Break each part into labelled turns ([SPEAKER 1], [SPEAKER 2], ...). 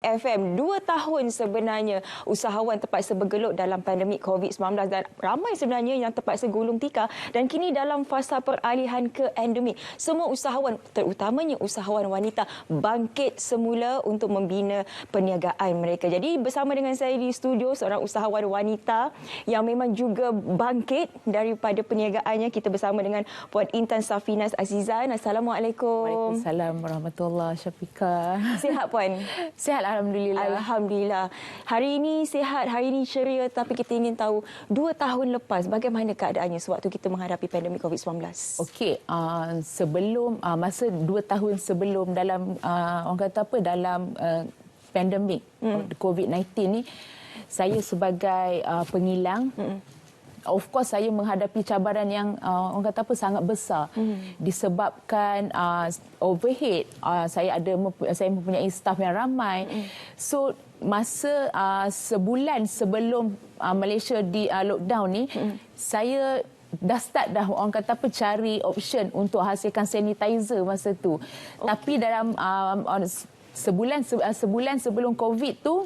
[SPEAKER 1] FM 2 tahun sebenarnya usahawan terpaksa bergelut dalam pandemik COVID-19 dan ramai sebenarnya yang terpaksa gulung tikar dan kini dalam fasa peralihan ke endemik. Semua usahawan, terutamanya usahawan wanita, bangkit semula untuk membina perniagaan mereka. Jadi bersama dengan saya di studio seorang usahawan wanita yang memang juga bangkit daripada perniagaannya. Kita bersama dengan Puan Intan Safinas Azizan. Assalamualaikum.
[SPEAKER 2] Waalaikumsalam warahmatullahi Syafiqah.
[SPEAKER 1] Sihat Puan?
[SPEAKER 2] Sihat alhamdulillah.
[SPEAKER 1] Alhamdulillah. Hari ini sihat, hari ini ceria, tapi kita ingin tahu 2 tahun lepas bagaimana keadaannya sewaktu kita menghadapi pandemik COVID-19.
[SPEAKER 2] Okey, sebelum masa 2 tahun sebelum dalam orang kata apa dalam pandemik COVID-19 ni, saya sebagai pengilang of course saya menghadapi cabaran yang orang kata apa sangat besar disebabkan overhead. Saya mempunyai staf yang ramai. So masa sebulan sebelum Malaysia di lockdown ni, saya dah start orang kata apa cari option untuk hasilkan sanitizer masa tu. Tapi dalam sebulan sebelum COVID tu,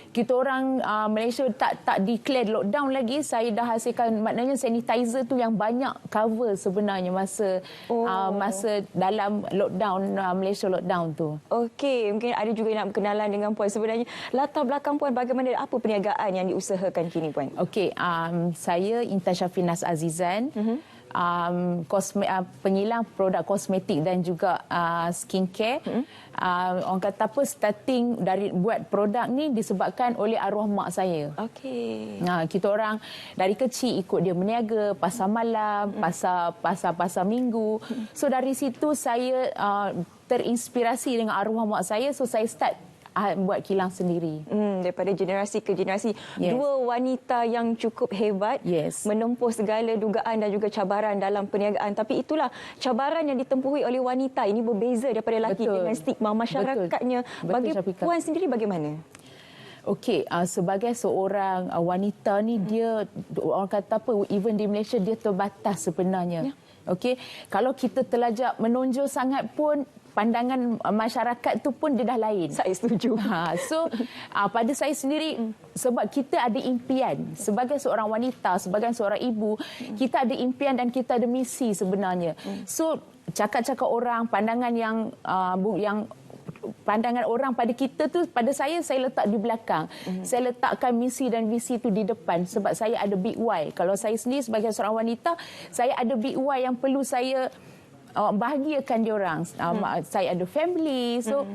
[SPEAKER 2] kita orang Malaysia tak declare lockdown lagi, saya dah hasilkan, maknanya sanitizer tu yang banyak cover sebenarnya masa dalam lockdown, Malaysia lockdown tu.
[SPEAKER 1] Okey, mungkin ada juga yang nak berkenalan dengan Puan. Sebenarnya latar belakang Puan bagaimana, apa perniagaan yang diusahakan kini Puan?
[SPEAKER 2] Okey, saya Intan Safinas Azizan. Pengilang produk kosmetik dan juga skincare. Orang kata apa, starting dari buat produk ni disebabkan oleh arwah mak saya.
[SPEAKER 1] Okey.
[SPEAKER 2] Kita orang dari kecil ikut dia berniaga, pasar malam, pasar minggu. So dari situ saya terinspirasi dengan arwah mak saya, so saya start buat kilang sendiri.
[SPEAKER 1] Daripada generasi ke generasi. Yes. Dua wanita yang cukup hebat, menempuh segala dugaan dan juga cabaran dalam perniagaan. Tapi itulah cabaran yang ditempuhi oleh wanita ini berbeza daripada lelaki dengan stigma masyarakatnya. Bagi Puan sendiri bagaimana?
[SPEAKER 2] Okey, sebagai seorang wanita ni, dia orang kata apa, even di Malaysia dia terbatas sebenarnya. Okey, kalau kita terlajak menonjol sangat pun, pandangan masyarakat tu pun dia dah lain.
[SPEAKER 1] Saya setuju.
[SPEAKER 2] So pada saya sendiri, sebab kita ada impian sebagai seorang wanita, sebagai seorang ibu, kita ada impian dan kita ada misi sebenarnya. So cakap-cakap orang, pandangan yang pandangan orang pada kita tu, pada saya letak di belakang. Saya letakkan misi dan visi tu di depan sebab saya ada big why. Kalau saya sendiri sebagai seorang wanita, saya ada big why yang perlu saya bahagiakan diorang. Saya ada family, so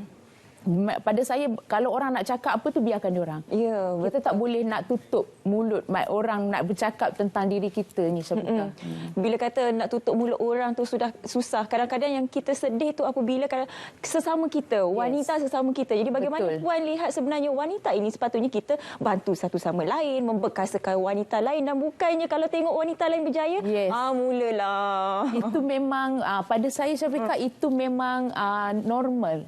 [SPEAKER 2] pada saya, kalau orang nak cakap apa tu, biarkan diorang.
[SPEAKER 1] Ya,
[SPEAKER 2] kita tak boleh nak tutup mulut orang nak bercakap tentang diri kita ni, Syafiqah.
[SPEAKER 1] Bila kata nak tutup mulut orang tu sudah susah. Kadang-kadang yang kita sedih tu apabila sesama kita, wanita sesama kita. Jadi bagaimana Puan lihat sebenarnya wanita ini sepatutnya kita bantu satu sama lain, memberkasakan wanita lain, dan bukannya kalau tengok wanita lain berjaya, mulalah. Itu
[SPEAKER 2] memang pada saya, Syafiqah, itu memang normal.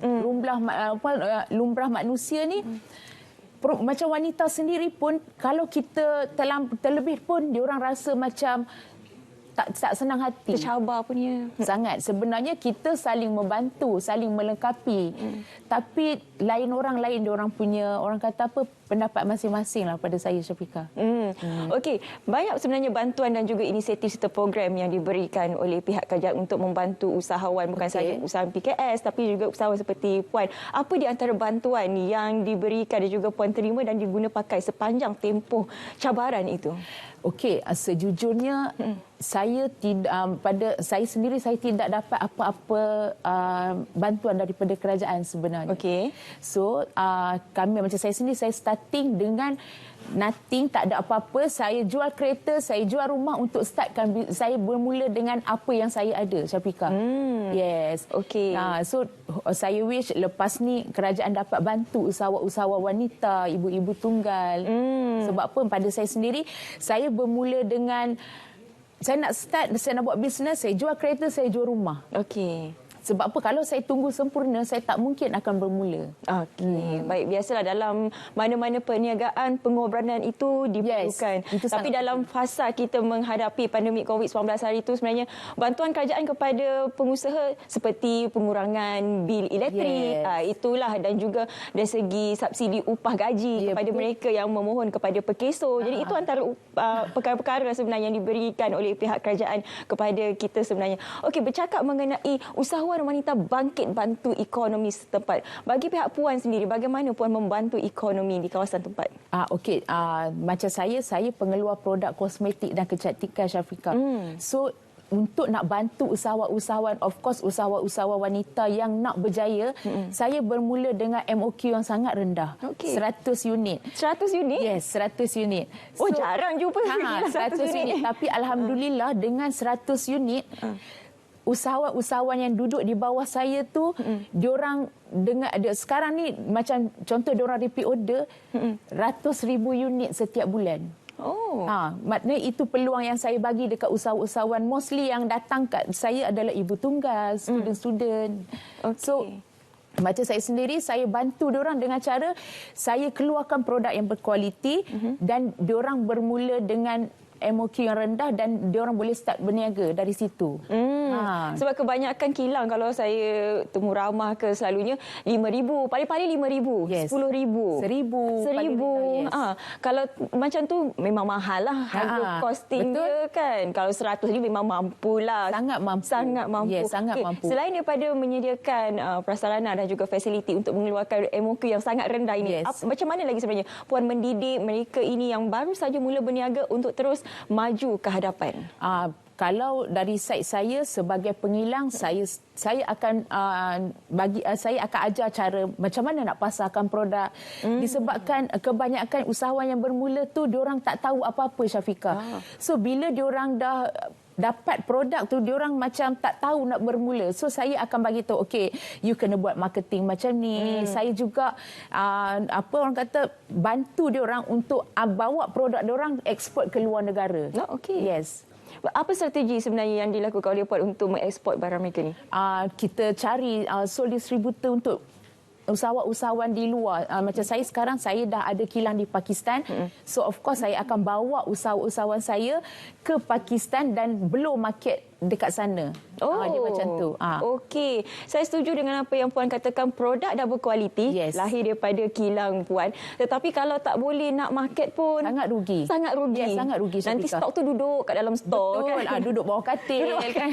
[SPEAKER 2] Lumrah manusia ni. Macam wanita sendiri pun, kalau kita terlebih pun, diorang rasa macam tak senang hati.
[SPEAKER 1] Tercabar punya.
[SPEAKER 2] Sangat. Sebenarnya kita saling membantu, saling melengkapi. Tapi lain orang diorang punya, orang kata apa, pendapat masing-masing lah pada saya, Syafiqah.
[SPEAKER 1] Okey, banyak sebenarnya bantuan dan juga inisiatif serta program yang diberikan oleh pihak kerajaan untuk membantu usahawan, bukan sahaja usahawan PKS tapi juga usahawan seperti Puan. Apa di antara bantuan yang diberikan dan juga Puan terima dan diguna pakai sepanjang tempoh cabaran itu?
[SPEAKER 2] Okey, sejujurnya saya sendiri saya tidak dapat apa-apa bantuan daripada kerajaan sebenarnya.
[SPEAKER 1] Okey.
[SPEAKER 2] So kami, macam saya sendiri, saya starting dengan nothing, tak ada apa-apa. Saya jual kereta, saya jual rumah untuk startkan. Saya bermula dengan apa yang saya ada, Syafiqah. Yes.
[SPEAKER 1] Okey.
[SPEAKER 2] So saya wish lepas ni kerajaan dapat bantu usahawan wanita, ibu-ibu tunggal. Sebab apa, pada saya sendiri, saya bermula dengan saya nak buat bisnes, saya jual kereta, saya jual rumah.
[SPEAKER 1] Okey.
[SPEAKER 2] Sebab apa? Kalau saya tunggu sempurna, saya tak mungkin akan bermula.
[SPEAKER 1] Okey, baik, biasalah dalam mana-mana perniagaan pengorbanan itu diperlukan.
[SPEAKER 2] Yes, itu
[SPEAKER 1] Tapi
[SPEAKER 2] sangat
[SPEAKER 1] dalam fasa kita menghadapi pandemik COVID-19 hari itu sebenarnya bantuan kerajaan kepada pengusaha seperti pengurangan bil elektrik,
[SPEAKER 2] Yes.
[SPEAKER 1] itulah, dan juga dari segi subsidi upah gaji kepada mereka yang memohon kepada pekeso. Jadi itu antara perkara-perkara sebenarnya yang diberikan oleh pihak kerajaan kepada kita sebenarnya. Okey, bercakap mengenai usahawan wanita bangkit bantu ekonomi setempat. Bagi pihak Puan sendiri, bagaimana Puan membantu ekonomi di kawasan tempat?
[SPEAKER 2] Okey, macam saya pengeluar produk kosmetik dan kecantikan, Syafiqah. So untuk nak bantu usahawan-usahawan, of course usahawan-usahawan wanita yang nak berjaya, saya bermula dengan MOQ yang sangat rendah.
[SPEAKER 1] Okey.
[SPEAKER 2] 100 unit.
[SPEAKER 1] 100 unit?
[SPEAKER 2] Yes, 100 unit.
[SPEAKER 1] Oh, jarang jumpa
[SPEAKER 2] 100 unit. Tapi alhamdulillah dengan 100 unit, usahawan-usahawan yang duduk di bawah saya tu, diorang dengan sekarang ni macam contoh diorang repeat order ratus ribu unit setiap bulan.
[SPEAKER 1] Oh.
[SPEAKER 2] Maknanya itu peluang yang saya bagi dekat usahawan-usahawan. Mostly yang datang kat saya adalah ibu tunggal, student-student.
[SPEAKER 1] Okay.
[SPEAKER 2] So macam saya sendiri, saya bantu diorang dengan cara saya keluarkan produk yang berkualiti dan diorang bermula dengan MOQ yang rendah dan diorang boleh start berniaga dari situ.
[SPEAKER 1] Sebab kebanyakan kilang kalau saya temu ramah ke selalunya 5,000, paling-paling 5,000,
[SPEAKER 2] Yes.
[SPEAKER 1] 10,000,
[SPEAKER 2] 1,000.
[SPEAKER 1] Yes. Kalau macam tu memang mahal lah harga costing dia kan. Kalau 100 ni memang mampulah.
[SPEAKER 2] Sangat mampu.
[SPEAKER 1] Sangat mampu.
[SPEAKER 2] Yes, sangat mampu.
[SPEAKER 1] Selain daripada menyediakan prasarana dan juga fasiliti untuk mengeluarkan MOQ yang sangat rendah ini,
[SPEAKER 2] Yes.
[SPEAKER 1] macam mana lagi sebenarnya Puan mendidik mereka ini yang baru saja mula berniaga untuk terus maju ke hadapan?
[SPEAKER 2] Kalau dari side saya sebagai pengilang, saya akan saya akan ajar cara macam mana nak pasarkan produk. Disebabkan kebanyakan usahawan yang bermula tu diorang tak tahu apa-apa, Syafiqah. So bila diorang dah dapat produk tu, diorang macam tak tahu nak bermula. So saya akan bagi tahu, okey, you kena buat marketing macam ni. Saya juga orang kata bantu diorang untuk bawa produk diorang eksport ke luar negara.
[SPEAKER 1] Okey.
[SPEAKER 2] Yes.
[SPEAKER 1] Apa strategi sebenarnya yang dilakukan oleh Puan untuk mengeksport barang mereka ni?
[SPEAKER 2] Kita cari sole distributor untuk usahawan-usahawan di luar. Macam saya sekarang, saya dah ada kilang di Pakistan. So of course saya akan bawa usahawan saya ke Pakistan dan blow market dekat sana. Dia macam tu.
[SPEAKER 1] Okey. Saya setuju dengan apa yang Puan katakan. Produk dah berkualiti.
[SPEAKER 2] Yes.
[SPEAKER 1] Lahir daripada kilang Puan. Tetapi kalau tak boleh nak market pun...
[SPEAKER 2] Sangat rugi.
[SPEAKER 1] Sangat rugi.
[SPEAKER 2] Yes, sangat rugi,
[SPEAKER 1] Nanti
[SPEAKER 2] Syafiqah.
[SPEAKER 1] stok tu duduk kat dalam stor.
[SPEAKER 2] Betul.
[SPEAKER 1] Kan?
[SPEAKER 2] Duduk bawah katil. Kan?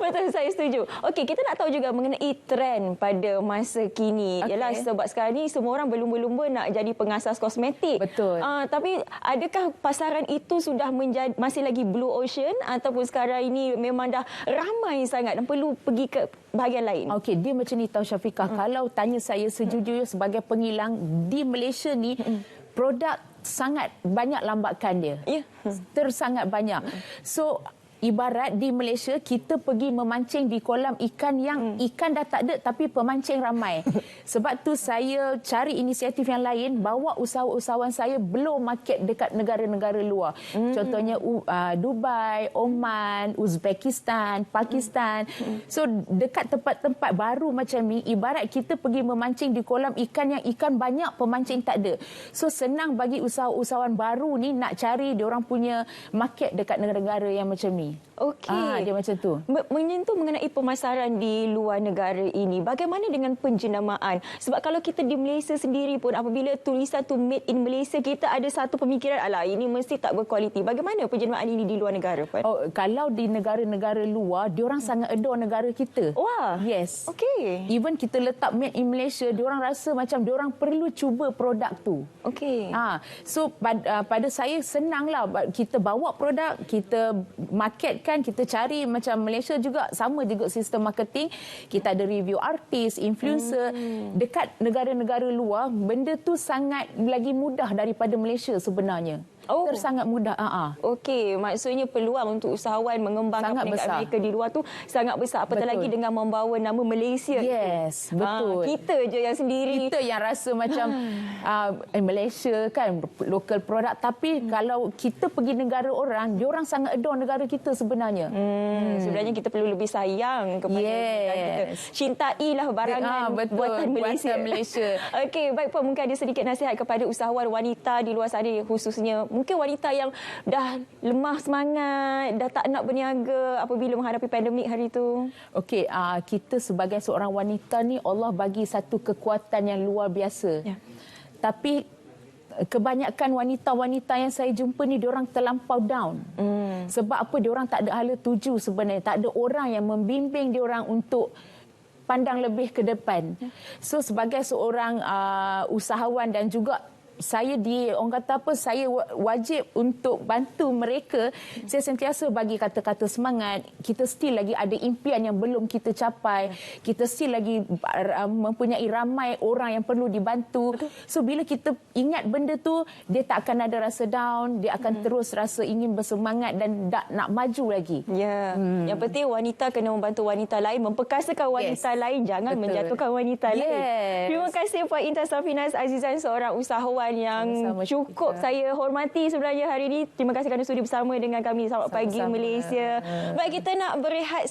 [SPEAKER 1] Betul, saya setuju. Okey, kita nak tahu juga mengenai trend pada masa kini. Yalah, sebab sekarang ni semua orang berlumba-lumba nak jadi pengasas kosmetik.
[SPEAKER 2] Betul.
[SPEAKER 1] Tapi adakah pasaran itu sudah menjadi masih lagi blue ocean ataupun sekarang ini memang dah ramai sangat dan perlu pergi ke bahagian lain?
[SPEAKER 2] Okey, dia macam ni tahu, Syafiqah. Kalau tanya saya sejujurnya sebagai pengilang di Malaysia ni, produk sangat banyak lambakan dia.
[SPEAKER 1] Ya.
[SPEAKER 2] Tersangat banyak. So ibarat di Malaysia kita pergi memancing di kolam ikan yang ikan dah tak ada tapi pemancing ramai. Sebab tu saya cari inisiatif yang lain, bawa usahawan saya blow market dekat negara-negara luar. Contohnya Dubai, Oman, Uzbekistan, Pakistan. So dekat tempat-tempat baru macam ni, ibarat kita pergi memancing di kolam ikan yang ikan banyak, pemancing tak ada. So senang bagi usahawan baru ni nak cari diorang punya market dekat negara-negara yang macam ni.
[SPEAKER 1] Okey.
[SPEAKER 2] Dia macam tu.
[SPEAKER 1] Menyentuh mengenai pemasaran di luar negara ini, bagaimana dengan penjenamaan? Sebab kalau kita di Malaysia sendiri pun, apabila tulisan tu made in Malaysia, kita ada satu pemikiran, alah ini mesti tak berkualiti. Bagaimana penjenamaan ini di luar negara, Puan?
[SPEAKER 2] Kalau di negara-negara luar, diorang sangat adore negara kita.
[SPEAKER 1] Wah.
[SPEAKER 2] Yes.
[SPEAKER 1] Okey.
[SPEAKER 2] Even kita letak made in Malaysia, diorang rasa macam diorang perlu cuba produk tu.
[SPEAKER 1] Okey.
[SPEAKER 2] So pada saya senanglah kita bawa produk, kita marketkan, kita cari macam Malaysia juga sama juga sistem marketing. Kita ada review artis, influencer. Dekat negara-negara luar, benda tu sangat lagi mudah daripada Malaysia sebenarnya. sektor sangat mudah.
[SPEAKER 1] Okey, maksudnya peluang untuk usahawan mengembangkan
[SPEAKER 2] Sangat
[SPEAKER 1] perniagaan
[SPEAKER 2] besar.
[SPEAKER 1] mereka di luar tu sangat besar. Apatah
[SPEAKER 2] Betul.
[SPEAKER 1] lagi dengan membawa nama Malaysia.
[SPEAKER 2] Yes, betul.
[SPEAKER 1] Kita je yang sendiri.
[SPEAKER 2] Kita yang rasa macam Malaysia kan local product, tapi kalau kita pergi negara orang, diorang sangat adore negara kita sebenarnya.
[SPEAKER 1] Sebenarnya kita perlu lebih sayang kepada negara kita. Cintailah barangan
[SPEAKER 2] betul,
[SPEAKER 1] buatan Malaysia.
[SPEAKER 2] buatan Malaysia.
[SPEAKER 1] Okey, baik Puan, mungkin ada sedikit nasihat kepada usahawan wanita di luar sana, khususnya mungkin wanita yang dah lemah semangat, dah tak nak berniaga apabila menghadapi pandemik hari itu.
[SPEAKER 2] Okey, kita sebagai seorang wanita ni Allah bagi satu kekuatan yang luar biasa.
[SPEAKER 1] Ya.
[SPEAKER 2] Tapi kebanyakan wanita-wanita yang saya jumpa ni diorang terlampau down. Sebab apa? Diorang tak ada hala tuju sebenarnya. Tak ada orang yang membimbing diorang untuk pandang lebih ke depan. So sebagai seorang usahawan dan juga saya orang kata apa, saya wajib untuk bantu mereka. Saya sentiasa bagi kata-kata semangat. Kita still lagi ada impian yang belum kita capai. Kita still lagi mempunyai ramai orang yang perlu dibantu. So bila kita ingat benda tu, dia tak akan ada rasa down, dia akan terus rasa ingin bersemangat dan nak maju lagi.
[SPEAKER 1] Ya, yang penting wanita kena membantu wanita lain, memperkasakan wanita lain, jangan menjatuhkan wanita lain. Terima kasih Puan Intan Safinaz Azizan, seorang usahawan yang cukup saya hormati sebenarnya hari ini. Terima kasih kerana sudi bersama dengan kami. Selamat pagi Malaysia. Baik, kita nak berehat